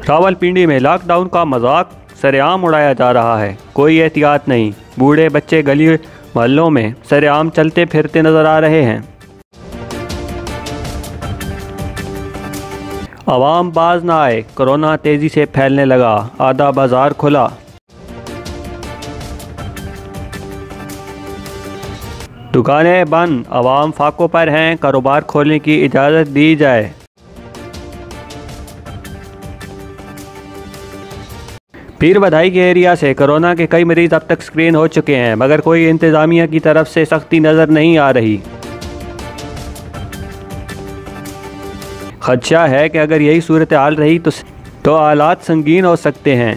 रावलपिंडी में लॉकडाउन का मजाक सरेआम उड़ाया जा रहा है। कोई एहतियात नहीं, बूढ़े बच्चे गली मोहल्लों में सरेआम चलते फिरते नजर आ रहे हैं। आवाम बाज ना आए, कोरोना तेजी से फैलने लगा, आधा बाजार खुला। दुकानें बंद, आवाम फाकों पर हैं, कारोबार खोलने की इजाज़त दी जाए। पीर बधाई के एरिया से कोरोना के कई मरीज अब तक स्क्रीन हो चुके हैं, मगर कोई इंतज़ामिया की तरफ से सख्ती नज़र नहीं आ रही। खदशा है कि अगर यही सूरत हाल रही तो हालात संगीन हो सकते हैं।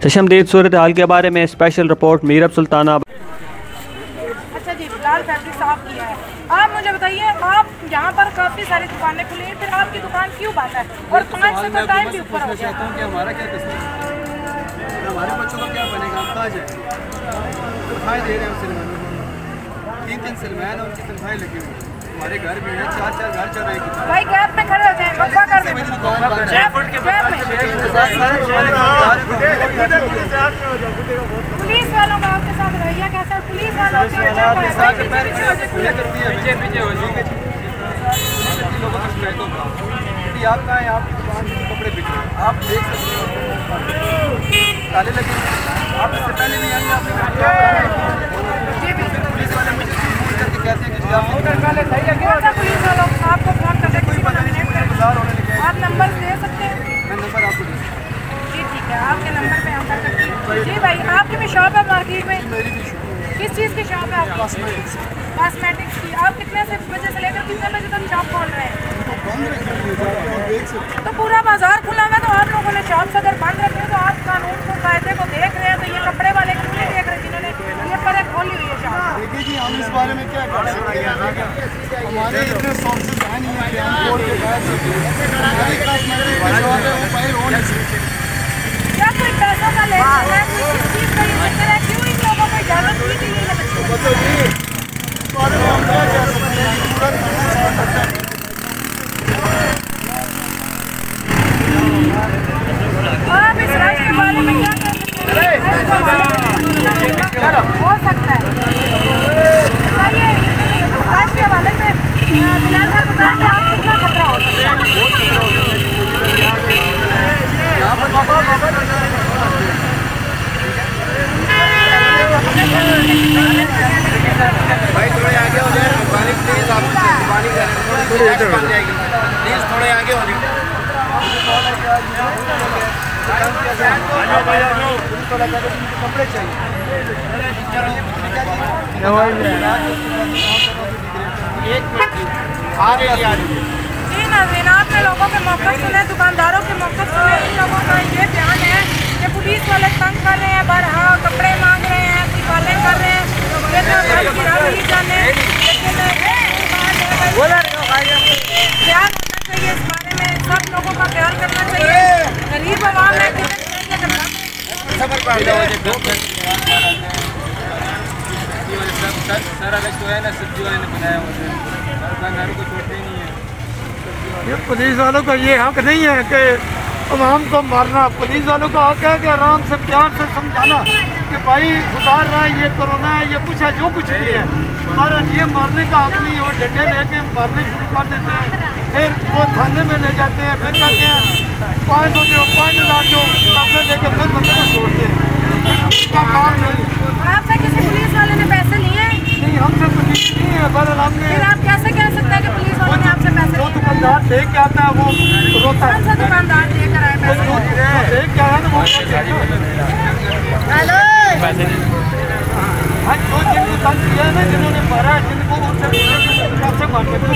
चशमदीद सूरत हाल के बारे में स्पेशल रिपोर्ट मीरब सुल्ताना। अच्छा जी, फिलहाल फैक्ट्री साफ किया है। आप मुझे बताइए, आप यहाँ पर काफ़ी सारी दुकानें खुली हैं, फिर आपकी दुकान क्यों बंद है? और 5 से तो टाइम भी ऊपर हो गया। हमारा क्या कसूर है? हमारे बच्चों का क्या बनेगा? हम कहाँ जाए? तनख्वाहें दे रहे हैं सिलवानों को, 3-3 सिलवान और उनकी तनख्वाहें लगी हुई है। हमारे घर में है 4-4 घर चल रहे हैं। भाई गैप में खड़े हो जाए, वक्फा कर दें। पुलिस वालों का आपके साथ रवैया कैसा? पुलिस वालों के पीछे हो जी। आप कहाँ हैं? आपकी दुकान में कपड़े बिक रहे हैं, आप देख सकते हो ताले लगे। आप इससे पहले नहीं आएंगे, पुलिस वाले मुझे फोन करके कहते हैं कि पुलिस वालों आपको फोन करके आप नंबर दे सकते हैं? मैं नंबर आपको दे सकता हूँ। जी ठीक है, आपके नंबर पे हम कर सकते हैं। जी भाई, आपकी भी शॉप है मार्केट में? मेरी भी शॉप है। किस चीज़ की शॉप है आपकी? कॉस्मेटिक्स की। आप कितने से बजे से लेकर कितने बजे तक शॉप खोल रहे हैं? तो पूरा बाजार खुला हुआ, तो आप लोगों ने शॉप अगर बंद रखी है तो आप कानून को कायदे को देख रहे हैं, तो ये कपड़े वाले क्यों नहीं देख रहे जिन्होंने ये पर खोली हुई है शॉप? देखिए जी, हम इस बारे में क्या कर सकते हैं? हमारे इतने सोर्सेज हैं नहीं कि हम बोल के कह सकते हैं। हमारी कॉस्मेटिक की शॉप है, वो बाहर हो नहीं सकती। क्या कोई पैसों का लेना है? किस चीज़ का यूज करें? क्यों इन लोगों को इजाज़त दी गई है? बच्चों जी, इस बारे में हम क्या कह सकते हैं? पूरा कानून करता है। आप इस राज के बारे में क्या कह सकते हैं? हो सकता है बताइए, राज के हवाले से बिलाल साहब बताएं कि आप कितना खतरा हो सकता है? भाई थोड़े आगे हो जाए, प्लीज आप पानी बन जाएगी, प्लीज थोड़े आगे हो जाए। कपड़े चाहिए। जी नाज़रीन, आपने लोगों के मौक़िफ़ सुने, दुकानदारों के मौक़िफ़ सुने। इन लोगों का ये बयान है कि पुलिस वाले तंग कर रहे हैं, बरहा कपड़े मांग रहे हैं, सिफारिश कर रहे हैं। ये तो बस गिरा नहीं जाने, लेकिन ख्याल होना चाहिए इस बारे में, सब लोगों का ख्याल करना चाहिए। गरीब आवाम है, सारा जो है ना सब्जी वाले ने बनाया हुआ को छोड़ते ही नहीं है। ये पुलिस वालों का ये हक नहीं है कि आवाम को मारना। पुलिस वालों का हक है कि आराम से प्यार से समझाना कि भाई उतार रहा है, ये कोरोना है, ये कुछ है, जो कुछ भी है, और ये मारने का हक नहीं है। और डंडे लेके मारने शुरू कर देते हैं, फिर वो थाने में ले जाते हैं, फिर कहते हैं 500 दो 5000 दो, सामने लेकर फिर बंदे को छोड़ते हैं। इसका काम नहीं। आपसे किसी पुलिस वाले ने पैसे लिए? नहीं, हमसे पुलिस नहीं है, पर हमने। फिर आप कैसे कह सकते हैं कि पुलिस वालों ने आपसे पैसे? जो दुकानदार देख के आता है वो रोता है। कौन सा दुकानदार देकर आए पैसे? देख के आया ना वो हेलो, आज जो जिनको तंग किया है ना, जिन्होंने मारा, जिनको उनसे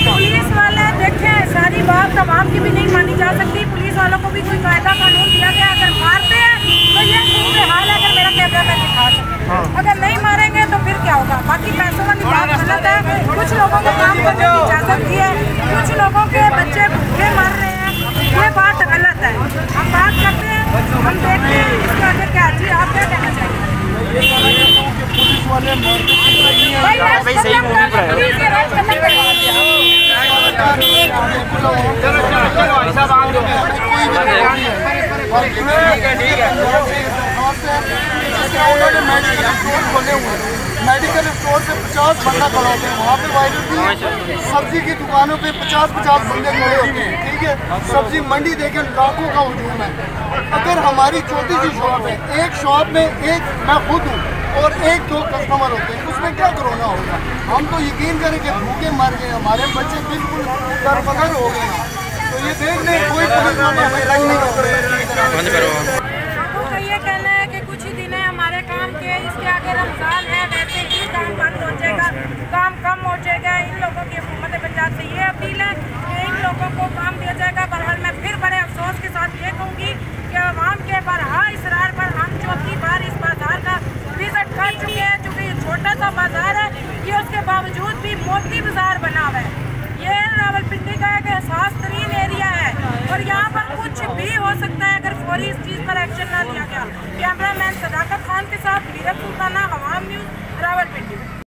पुलिस वाले देखें, सारी बात आवाम की भी नहीं मानी जा सकती। पुलिस वालों को भी कोई कायदा कानून दिया गया, अगर मारते हैं तो ये सूरत हाल है। अगर मेरा कैमरा मैन दिखा सके, अगर नहीं मारेंगे तो फिर क्या होगा? बाकी पैसों वाली बात गलत है। कुछ लोगों को काम करने की इजाज़त दी है, कुछ लोगों के बच्चे भूखे मर रहे हैं, ये बात गलत है। हम बात करते हैं, हम देखते हैं इसके आगे क्या। जी आप क्या कहना चाहिए? पुलिस वाले भाई सही मेडिकल स्टोर पे 50 बंदा खड़ा होते हैं, वहाँ पे वायरस नहीं है। सब्जी की दुकानों पे 50-50 बंदे खड़े होते हैं, ठीक है। सब्जी मंडी देखें, लाखों का हुजूम है। अगर हमारी छोटी सी शॉप है, एक शॉप में एक मैं खुद हूँ और 1-2 कस्टमर होते हैं, उसमें क्या कोरोना होगा? हम तो यकीन करें कि भूखे मर गए, हमारे बच्चे बिल्कुल दरबदर हो गए हैं। तो ये देख लें, कोई पुलिस वाला नहीं कर रहे। लोगों का ये कहना है कि कुछ ही दिन है हमारे काम के, इसके आगे रमजान है, वैसे ही काम बंद हो जाएगा, काम कम हो जाएगा। इन लोगों की हुकूमत पंजाब से ये अपील है कि इन लोगों को काम दिया जाएगा। बहरहाल मैं फिर बड़े अफसोस के साथ ये कहूँगी कि आवाम के बरहा इसरार पर हम चौथी बार इस बाजार का विजिट कर चुके हैं। चूँकि ये छोटा सा बाजार है, ये उसके बावजूद भी मोती बाजार बना हुआ है। ये रावलपिंडी का एक एहसास तरीन एरिया है और यहाँ पर कुछ भी हो सकता है अगर फौरी इस चीज़ पर एक्शन ना लिया गया। कैमरामैन सदाकत खान के साथ वीरत सुल्ताना, अवाम न्यूज़, रावलपिंडी।